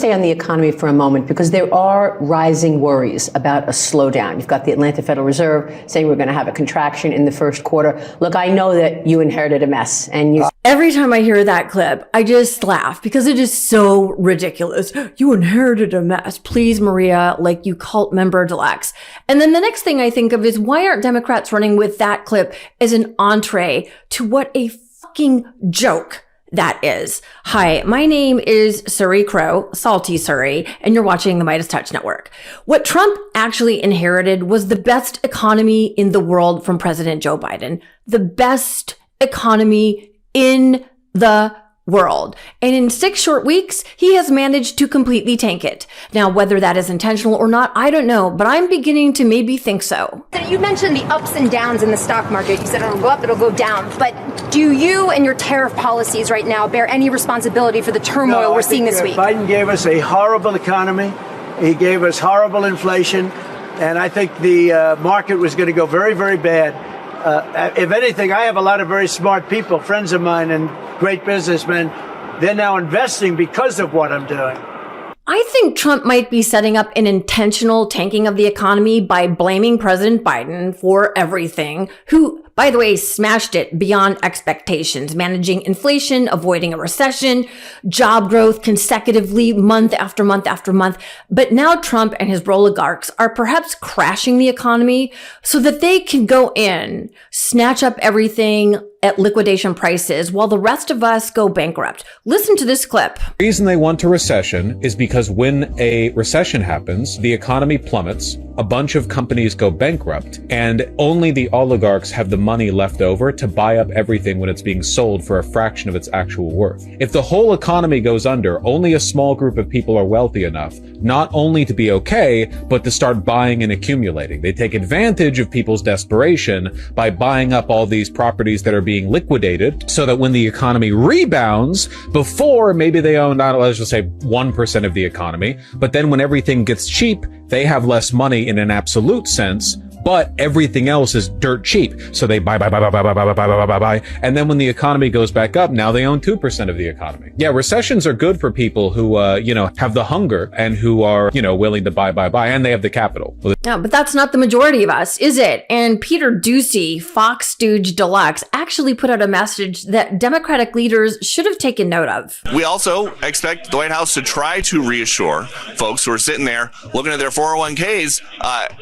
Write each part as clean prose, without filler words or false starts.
Stay on the economy for a moment, because there are rising worries about a slowdown. You've got the Atlanta Federal Reserve saying we're going to have a contraction in the first quarter. Look, I know that you inherited a mess, and you... Every time I hear that clip, I just laugh because it is so ridiculous. You inherited a mess. Please, Maria, like you cult member deluxe. And then the next thing I think of is, why aren't Democrats running with that clip as an entree to what a fucking joke that is? Hi, my name is Suri Crowe, Salty Suri, and you're watching the MeidasTouch Network. What Trump actually inherited was the best economy in the world from President Joe Biden. The best economy in the world. And in 6 short weeks, he has managed to completely tank it. Now, whether that is intentional or not, I don't know, but I'm beginning to maybe think so. You mentioned the ups and downs in the stock market. You said it'll go up, it'll go down. But do you and your tariff policies right now bear any responsibility for the turmoil we're seeing this week? Biden gave us a horrible economy. He gave us horrible inflation. And I think the market was going to go very, very bad. If anything, I have a lot of very smart people, friends of mine and great businessmen. They're now investing because of what I'm doing. I think Trump might be setting up an intentional tanking of the economy by blaming President Biden for everything, who, by the way, smashed it beyond expectations, managing inflation, avoiding a recession, job growth consecutively month after month after month. But now Trump and his oligarchs are perhaps crashing the economy so that they can go in, snatch up everything at liquidation prices while the rest of us go bankrupt. Listen to this clip. The reason they want a recession is because when a recession happens, the economy plummets, a bunch of companies go bankrupt, and only the oligarchs have the money left over to buy up everything when it's being sold for a fraction of its actual worth. If the whole economy goes under, only a small group of people are wealthy enough, not only to be okay, but to start buying and accumulating. They take advantage of people's desperation by buying up all these properties that are being liquidated, so that when the economy rebounds, before maybe they own, let's just say 1% of the economy, but then when everything gets cheap, they have less money in an absolute sense, but everything else is dirt cheap. So they buy. And then when the economy goes back up, now they own 2% of the economy. Yeah, recessions are good for people who, have the hunger and who are, willing to buy, and they have the capital. Yeah, but that's not the majority of us, is it? And Peter Doocy, Fox Stooge Deluxe, actually put out a message that Democratic leaders should have taken note of. We also expect the White House to try to reassure folks who are sitting there looking at their 401ks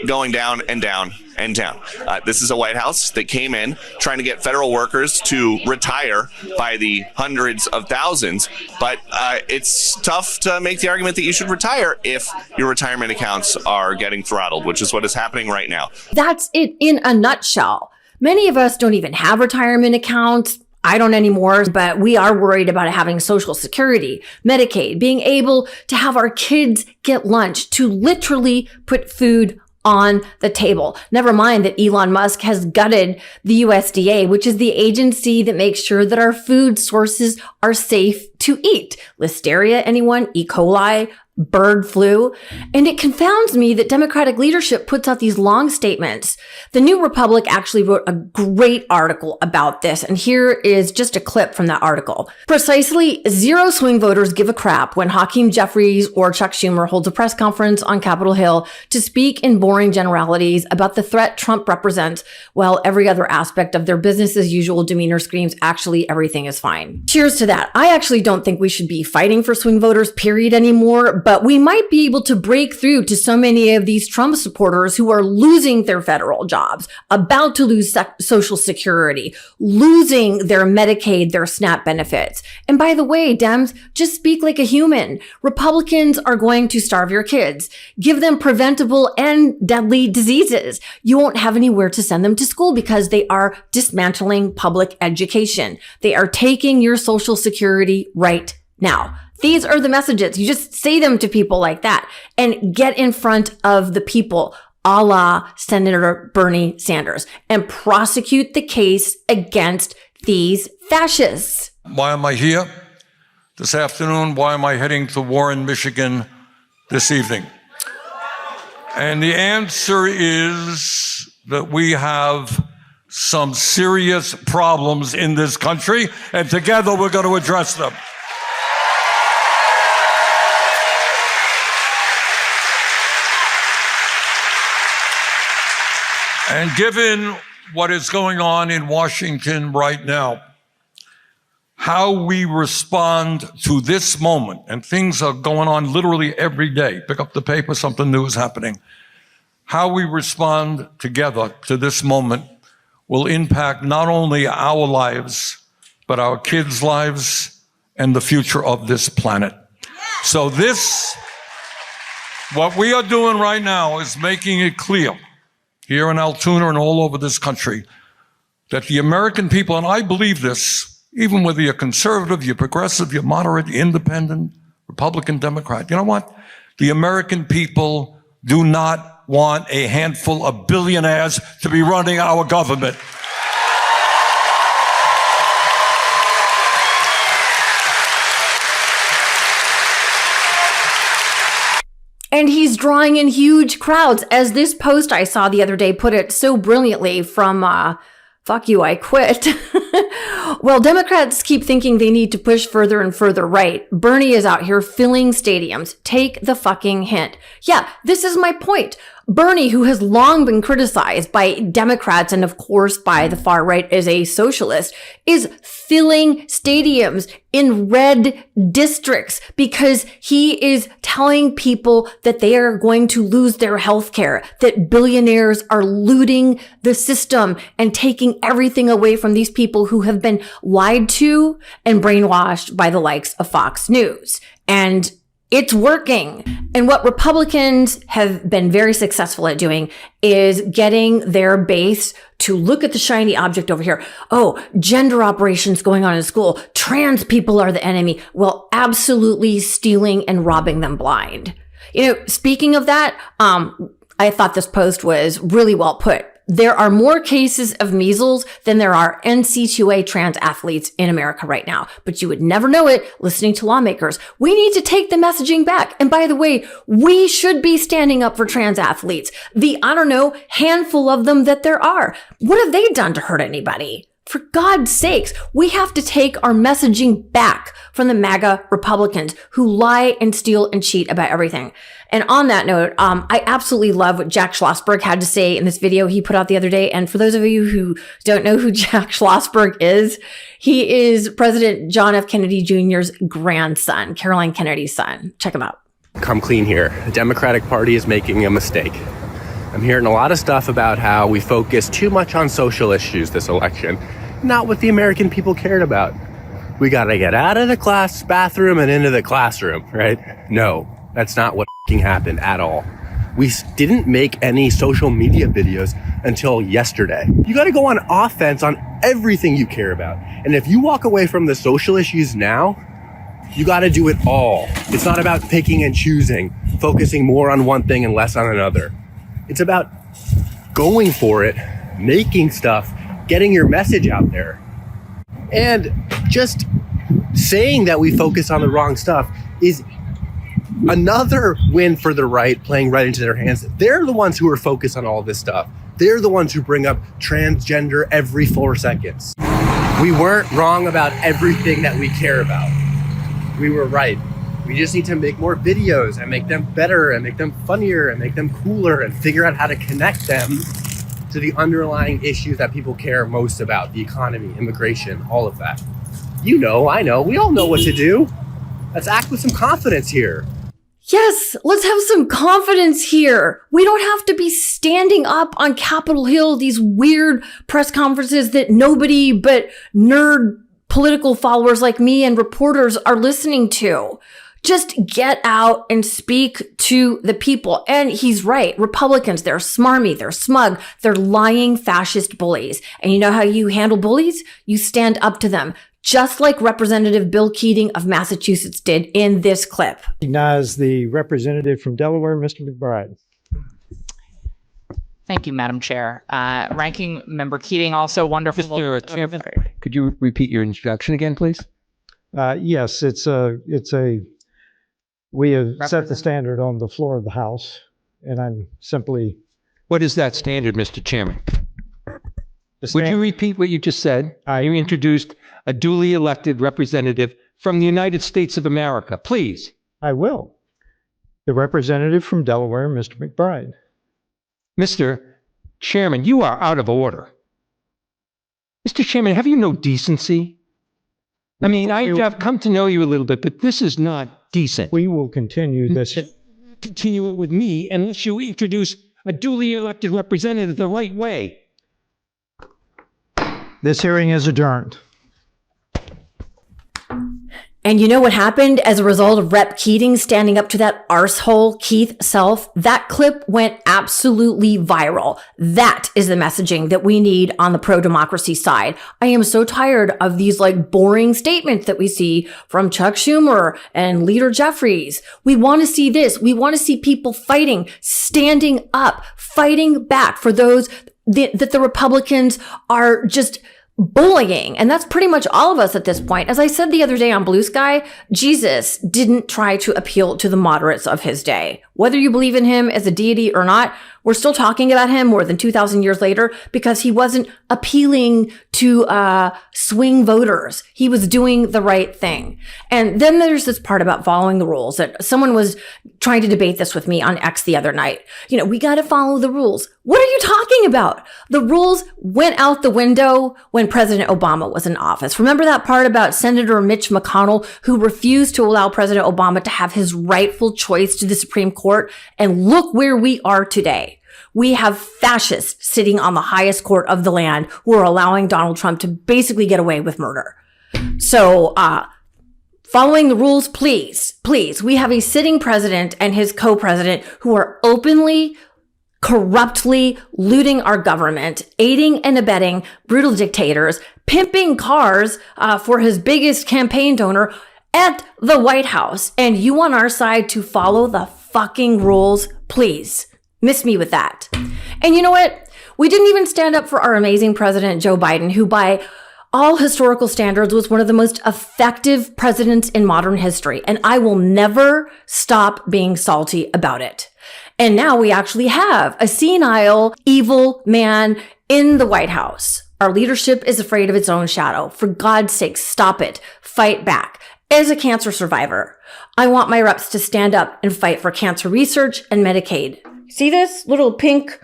going down and down and down. This is a White House that came in trying to get federal workers to retire by the hundreds of thousands, but it's tough to make the argument that you should retire if your retirement accounts are getting throttled, which is what is happening right now. That's it in a nutshell. Many of us don't even have retirement accounts. I don't anymore, but we are worried about having Social Security, Medicaid, being able to have our kids get lunch, to literally put food on the table. Never mind that Elon Musk has gutted the USDA, which is the agency that makes sure that our food sources are safe to eat. Listeria, anyone? E. coli? Bird flu. And it confounds me that Democratic leadership puts out these long statements. The New Republic actually wrote a great article about this, and here is just a clip from that article. Precisely 0 swing voters give a crap when Hakeem Jeffries or Chuck Schumer holds a press conference on Capitol Hill to speak in boring generalities about the threat Trump represents, while every other aspect of their business as usual demeanor screams, actually, everything is fine. Cheers to that. I actually don't think we should be fighting for swing voters, period, anymore, but we might be able to break through to so many of these Trump supporters who are losing their federal jobs, about to lose Social Security, losing their Medicaid, their SNAP benefits. And by the way, Dems, just speak like a human. Republicans are going to starve your kids, give them preventable and deadly diseases. You won't have anywhere to send them to school because they are dismantling public education. They are taking your Social Security right now. These are the messages. You just say them to people like that and get in front of the people, a la Senator Bernie Sanders, and prosecute the case against these fascists. Why am I here this afternoon? Why am I heading to Warren, Michigan this evening? And the answer is that we have some serious problems in this country, and together we're going to address them. And given what is going on in Washington right now, how we respond to this moment, and things are going on literally every day. Pick up the paper, something new is happening. How we respond together to this moment will impact not only our lives, but our kids' lives and the future of this planet. So what we are doing right now is making it clear here in Altoona and all over this country that the American people, and I believe this, even whether you're conservative, you're progressive, you're moderate, independent, Republican, Democrat, you know what? The American people do not want a handful of billionaires to be running our government. And he's drawing in huge crowds, as this post I saw the other day put it so brilliantly from fuck you, I quit. Well, Democrats keep thinking they need to push further and further right. Bernie is out here filling stadiums. Take the fucking hint. Yeah, this is my point. Bernie, who has long been criticized by Democrats and of course by the far right as a socialist, is filling stadiums in red districts because he is telling people that they are going to lose their health care, that billionaires are looting the system and taking everything away from these people who have been lied to and brainwashed by the likes of Fox News. And it's working. And what Republicans have been very successful at doing is getting their base to look at the shiny object over here. Oh, gender operations going on in school. Trans people are the enemy. Well, absolutely stealing and robbing them blind. You know, speaking of that, I thought this post was really well put. There are more cases of measles than there are NCAA trans athletes in America right now. But you would never know it listening to lawmakers. We need to take the messaging back. And by the way, we should be standing up for trans athletes. The, handful of them that there are. What have they done to hurt anybody? For God's sakes, we have to take our messaging back from the MAGA Republicans who lie and steal and cheat about everything. And on that note, I absolutely love what Jack Schlossberg had to say in this video he put out the other day. And for those of you who don't know who Jack Schlossberg is, he is President John F. Kennedy Jr.'s grandson, Caroline Kennedy's son. Check him out. Come clean here. The Democratic Party is making a mistake. I'm hearing a lot of stuff about how we focus too much on social issues this election, not what the American people cared about. We gotta get out of the class bathroom and into the classroom, right? No, that's not what happened at all. We didn't make any social media videos until yesterday. You gotta go on offense on everything you care about. And if you walk away from the social issues now, you gotta do it all. It's not about picking and choosing, focusing more on one thing and less on another. It's about going for it, making stuff, getting your message out there. And just saying that we focus on the wrong stuff is another win for the right, playing right into their hands. They're the ones who are focused on all this stuff. They're the ones who bring up transgender every 4 seconds. We weren't wrong about everything that we care about. We were right. We just need to make more videos and make them better and make them funnier and make them cooler and figure out how to connect them to the underlying issues that people care most about, the economy, immigration, all of that. You know, I know, we all know what to do. Let's act with some confidence here. Yes, let's have some confidence here. We don't have to be standing up on Capitol Hill, these weird press conferences that nobody but nerd political followers like me and reporters are listening to. Just get out and speak to the people. And he's right. Republicans, they're smarmy, they're smug, they're lying fascist bullies. And you know how you handle bullies? You stand up to them. Just like Representative Bill Keating of Massachusetts did in this clip. Recognize the representative from Delaware, Mr. McBride. Thank you, Madam Chair. Ranking Member Keating, also wonderful. Mr. Chairman, could you repeat your introduction again, please? Yes, we have set the standard on the floor of the House, and I'm simply... What is that standard, Mr. Chairman? Would you repeat what you just said? You introduced a duly elected representative from the United States of America. Please. I will. The representative from Delaware, Mr. McBride. Mr. Chairman, you are out of order. Mr. Chairman, have you no decency? I mean, I've come to know you a little bit, but this is not decent. We will continue this. Continue it with me unless you introduce a duly elected representative the right way. This hearing is adjourned. And you know what happened as a result of Rep. Keating standing up to that arsehole Keith Self? That clip went absolutely viral. That is the messaging that we need on the pro-democracy side. I am so tired of these boring statements that we see from Chuck Schumer and Leader Jeffries. We want to see this. We want to see people fighting, standing up, fighting back for those that the Republicans are just bullying. And that's pretty much all of us at this point. As I said the other day on Blue Sky, Jesus didn't try to appeal to the moderates of his day. Whether you believe in him as a deity or not, we're still talking about him more than 2,000 years later because he wasn't appealing to swing voters. He was doing the right thing. And then there's this part about following the rules that someone was trying to debate this with me on X the other night. You know, we got to follow the rules. What are you talking about? The rules went out the window when President Obama was in office. Remember that part about Senator Mitch McConnell, who refused to allow President Obama to have his rightful choice to the Supreme Court? And look where we are today. We have fascists sitting on the highest court of the land who are allowing Donald Trump to basically get away with murder. So, following the rules, please. We have a sitting president and his co-president who are openly, corruptly looting our government, aiding and abetting brutal dictators, pimping cars for his biggest campaign donor at the White House. And you on our side to follow the fucking rules, please. Miss me with that. And you know what? We didn't even stand up for our amazing president, Joe Biden, who by all historical standards was one of the most effective presidents in modern history. And I will never stop being salty about it. And now we actually have a senile, evil man in the White House. Our leadership is afraid of its own shadow. For God's sake, stop it. Fight back. As a cancer survivor, I want my reps to stand up and fight for cancer research and Medicaid. See this little pink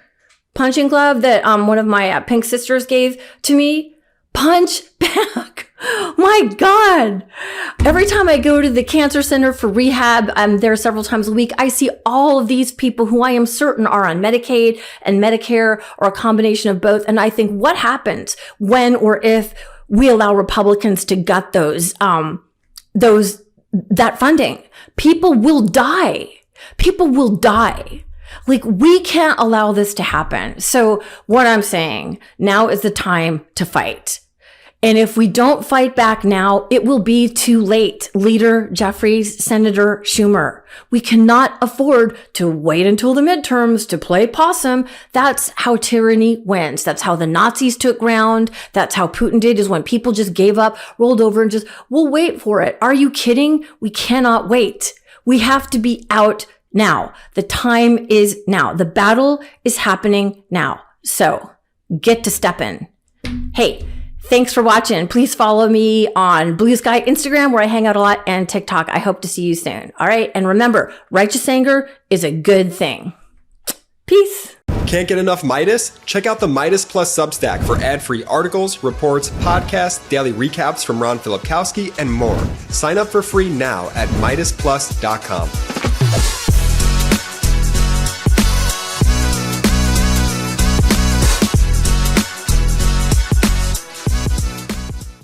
punching glove that one of my pink sisters gave to me? Punch back. My God. Every time I go to the cancer center for rehab, I'm there several times a week. I see all of these people who I am certain are on Medicaid and Medicare or a combination of both. And I think, what happens when or if we allow Republicans to gut that funding? People will die. People will die. We can't allow this to happen. So what I'm saying, now is the time to fight. And if we don't fight back now, it will be too late. Leader Jeffries, Senator Schumer, we cannot afford to wait until the midterms to play possum. That's how tyranny wins. That's how the Nazis took ground. That's how Putin did, is when people just gave up, rolled over and we'll wait for it. Are you kidding? We cannot wait. We have to be out now. The time is now. The battle is happening now. So get to stepping. Hey, thanks for watching. Please follow me on Blue Sky Instagram, where I hang out a lot, and TikTok. I hope to see you soon. All right. And remember, righteous anger is a good thing. Peace. Can't get enough Meidas? Check out the Meidas Plus Substack for ad-free articles, reports, podcasts, daily recaps from Ron Filipkowski, and more. Sign up for free now at MeidasPlus.com.